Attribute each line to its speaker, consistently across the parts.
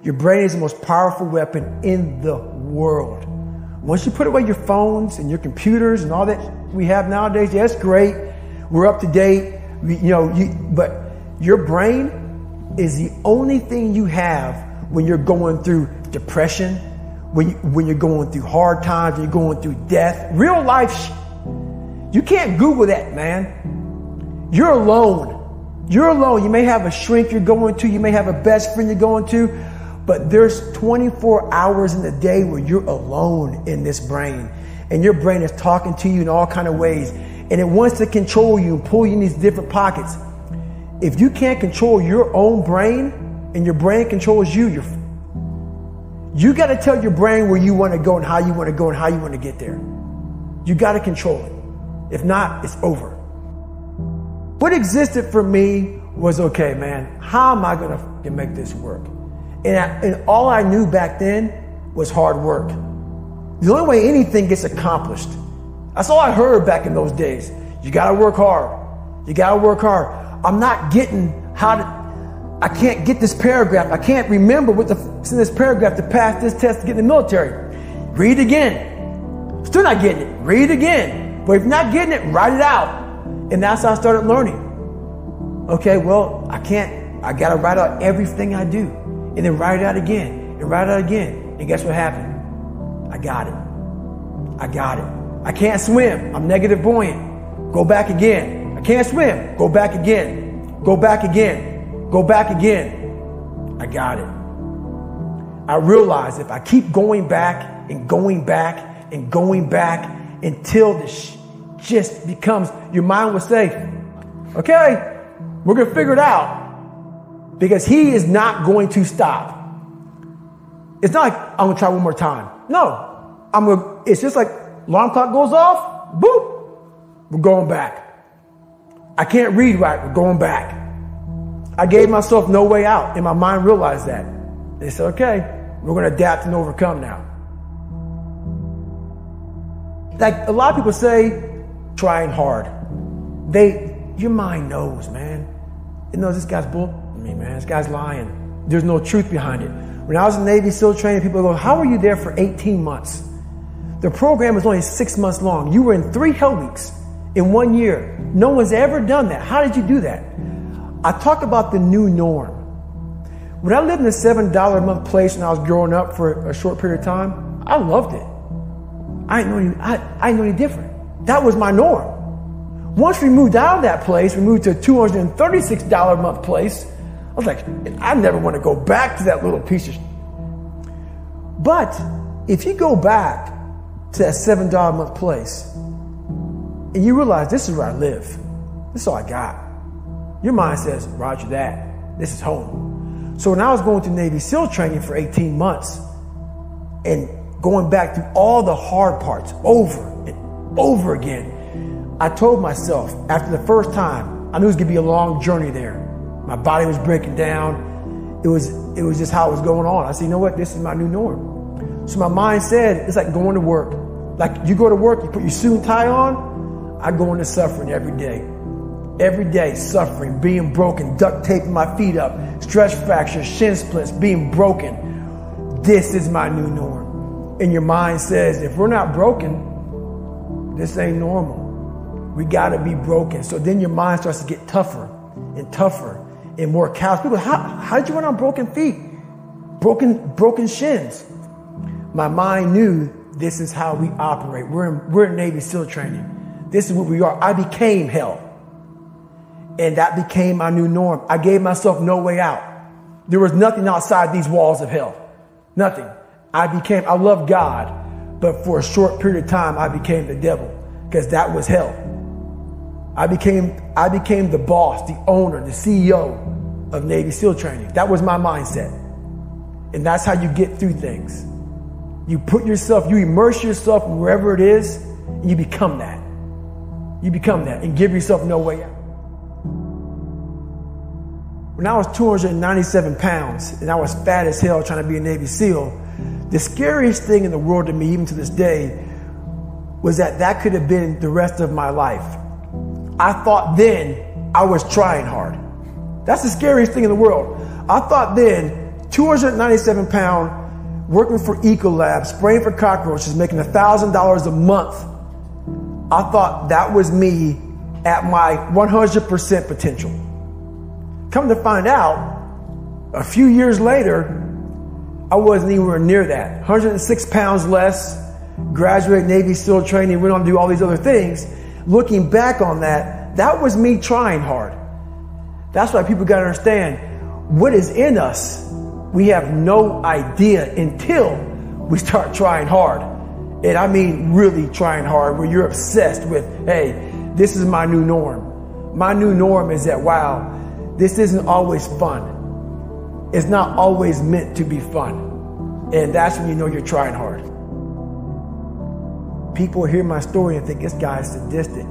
Speaker 1: Your brain is the most powerful weapon in the world. Once you put away your phones and your computers and all that we have nowadays, yeah, it's great. We're up to date. But your brain is the only thing you have when you're going through depression, when you're going through hard times, when you're going through death, real life. You can't Google that, man. You're alone. You're alone. You may have a shrink you're going to. You may have a best friend you're going to. But there's 24 hours in the day where you're alone in this brain. And your brain is talking to you in all kinds of ways. And it wants to control you and pull you in these different pockets. If you can't control your own brain and your brain controls you, you got to tell your brain where you want to go and how you want to go and how you want to get there. You got to control it. If not, it's over. What existed for me was, okay, man, how am I going to make this work? And all I knew back then was hard work. The only way anything gets accomplished. That's all I heard back in those days. You got to work hard. You got to work hard. I'm not getting I can't get this paragraph. I can't remember what's in this paragraph to pass this test to get in the military. Read again. Still not getting it. Read again. But if you're not getting it, write it out. And that's how I started learning. Okay, well, I got to write out everything I do. And then write it out again. And write it out again. And guess what happened? I got it. I got it. I can't swim. I'm negative buoyant. Go back again. I can't swim. Go back again. Go back again. Go back again. I got it. I realized if I keep going back and going back and going back until this just becomes, your mind will say, okay, we're going to figure it out. Because he is not going to stop. It's not like I'm going to try one more time. No, it's just like alarm clock goes off, boop, we're going back. I can't read right, we're going back. I gave myself no way out, and my mind realized that. They said, okay, we're going to adapt and overcome now. Like a lot of people say, trying hard. Your mind knows, man. It knows this guy's bull. Man, this guy's lying. There's no truth behind it. When I was in Navy SEAL training, people go, how were you there for 18 months? The program was only 6 months long. You were in 3 hell weeks in 1 year. No one's ever done that. How did you do that? I talk about the new norm. When I lived in a $7 a month place when I was growing up for a short period of time, I loved it. I didn't know any different. That was my norm. Once we moved out of that place, we moved to a $236 a month place. I was like, I never want to go back to that little piece of. But if you go back to that $7 a month place and you realize this is where I live, this is all I got. Your mind says, roger that. This is home. So when I was going through Navy SEAL training for 18 months and going back through all the hard parts over and over again, I told myself after the first time, I knew it was going to be a long journey there. My body was breaking down. It was just how it was going on. I said, you know what? This is my new norm. So my mind said, it's like going to work. Like you go to work, you put your suit and tie on. I go into suffering every day. Every day, suffering, being broken, duct taping my feet up, stress fractures, shin splits, being broken. This is my new norm. And your mind says, if we're not broken, this ain't normal. We got to be broken. So then your mind starts to get tougher and tougher and more callous. People, how did you run on broken feet? Broken shins. My mind knew this is how we operate. We're in Navy SEAL training. This is what we are. I became hell. And that became my new norm. I gave myself no way out. There was nothing outside these walls of hell. Nothing. I love God, but for a short period of time, I became the devil because that was hell. I became the boss, the owner, the CEO of Navy SEAL training. That was my mindset. And that's how you get through things. You immerse yourself in wherever it is, and you become that. You become that and give yourself no way out. When I was 297 pounds and I was fat as hell trying to be a Navy SEAL, the scariest thing in the world to me, even to this day, was that could have been the rest of my life. I thought then I was trying hard. That's the scariest thing in the world. I thought then 297 pound, working for Ecolab, spraying for cockroaches, making $1,000 a month. I thought that was me at my 100% potential. Come to find out, a few years later, I wasn't anywhere near that. 106 pounds less, graduated Navy SEAL training, went on to do all these other things. Looking back on that, that was me trying hard. That's why people got to understand what is in us. We have no idea until we start trying hard. And I mean really trying hard, where you're obsessed with, hey, this is my new norm. My new norm is that, wow, this isn't always fun. It's not always meant to be fun. And that's when you know you're trying hard. People hear my story and think this guy is sadistic.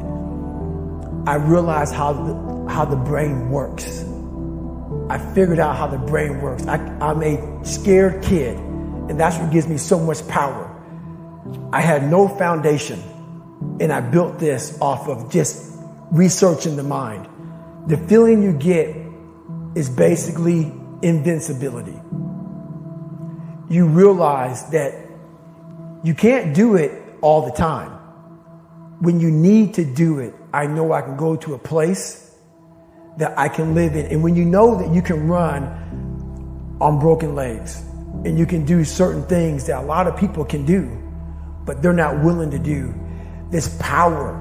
Speaker 1: I realized how the brain works. I figured out how the brain works. I'm a scared kid, and that's what gives me so much power. I had no foundation, and I built this off of just researching the mind. The feeling you get is basically invincibility. You realize that you can't do it all the time. When you need to do it, I know I can go to a place that I can live in. And when you know that you can run on broken legs and you can do certain things that a lot of people can do, but they're not willing to do, this power,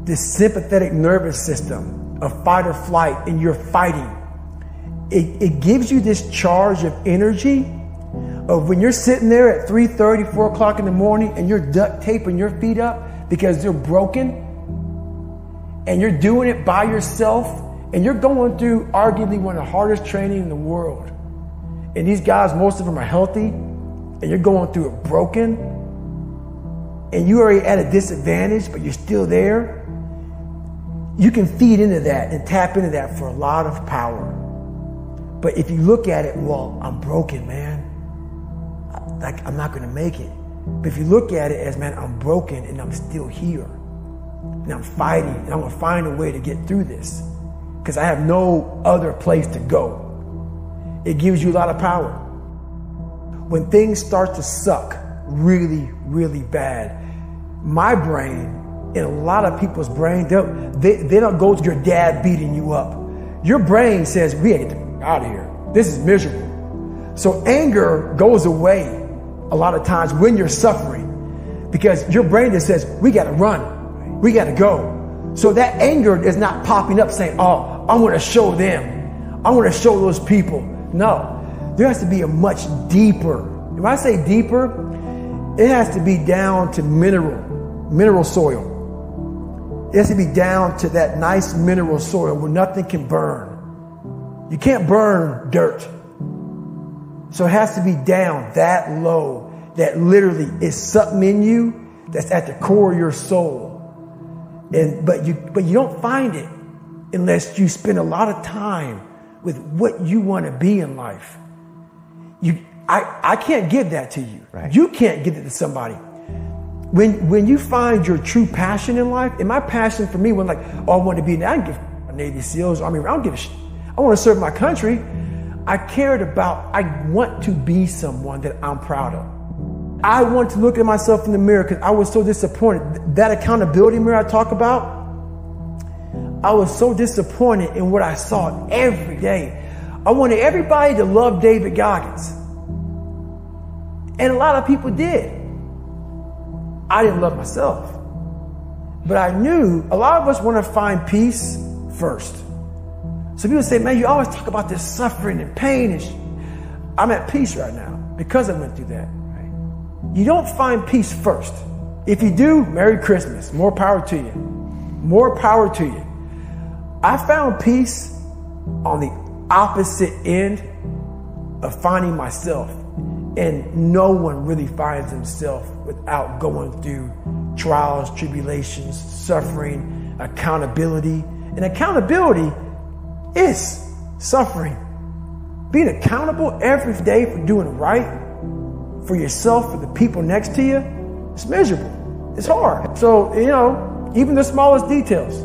Speaker 1: this sympathetic nervous system of fight or flight, and you're fighting, it gives you this charge of energy of when you're sitting there at 3:30, 4 o'clock in the morning and you're duct taping your feet up because they're broken, and you're doing it by yourself, and you're going through arguably one of the hardest training in the world. And these guys, most of them are healthy, and you're going through it broken, and you're already at a disadvantage, but you're still there. You can feed into that and tap into that for a lot of power. But if you look at it, well, I'm broken, man. Like, I'm not going to make it. But if you look at it as, man, I'm broken and I'm still here. And I'm fighting, and I'm going to find a way to get through this because I have no other place to go. It gives you a lot of power. When things start to suck really, really bad, my brain and a lot of people's brain, they don't go to your dad beating you up. Your brain says, we gotta get out of here. This is miserable. So anger goes away a lot of times when you're suffering because your brain just says, we got to run. We got to go. So that anger is not popping up saying, oh, I'm going to show them. I'm going to show those people. No, there has to be a much deeper. When I say deeper, it has to be down to mineral soil. It has to be down to that nice mineral soil where nothing can burn. You can't burn dirt. So it has to be down that low, that literally is something in you that's at the core of your soul. But you don't find it unless you spend a lot of time with what you want to be in life. I can't give that to you. Right. You can't give it to somebody. When you find your true passion in life, and my passion for me was like, oh, I want to be, I don't give a Navy SEALs, Army, I don't give a shit. I want to serve my country. I want to be someone that I'm proud of. I want to look at myself in the mirror because I was so disappointed. That accountability mirror I talk about, I was so disappointed in what I saw every day. I wanted everybody to love David Goggins. And a lot of people did. I didn't love myself. But I knew a lot of us want to find peace first. So people say, man, you always talk about this suffering and pain. I'm at peace right now because I went through that. Right? You don't find peace first. If you do, Merry Christmas. More power to you. More power to you. I found peace on the opposite end of finding myself. And no one really finds himself without going through trials, tribulations, suffering, accountability. And accountability is suffering. Being accountable every day for doing right for yourself, for the people next to you, it's miserable. It's hard. So, even the smallest details.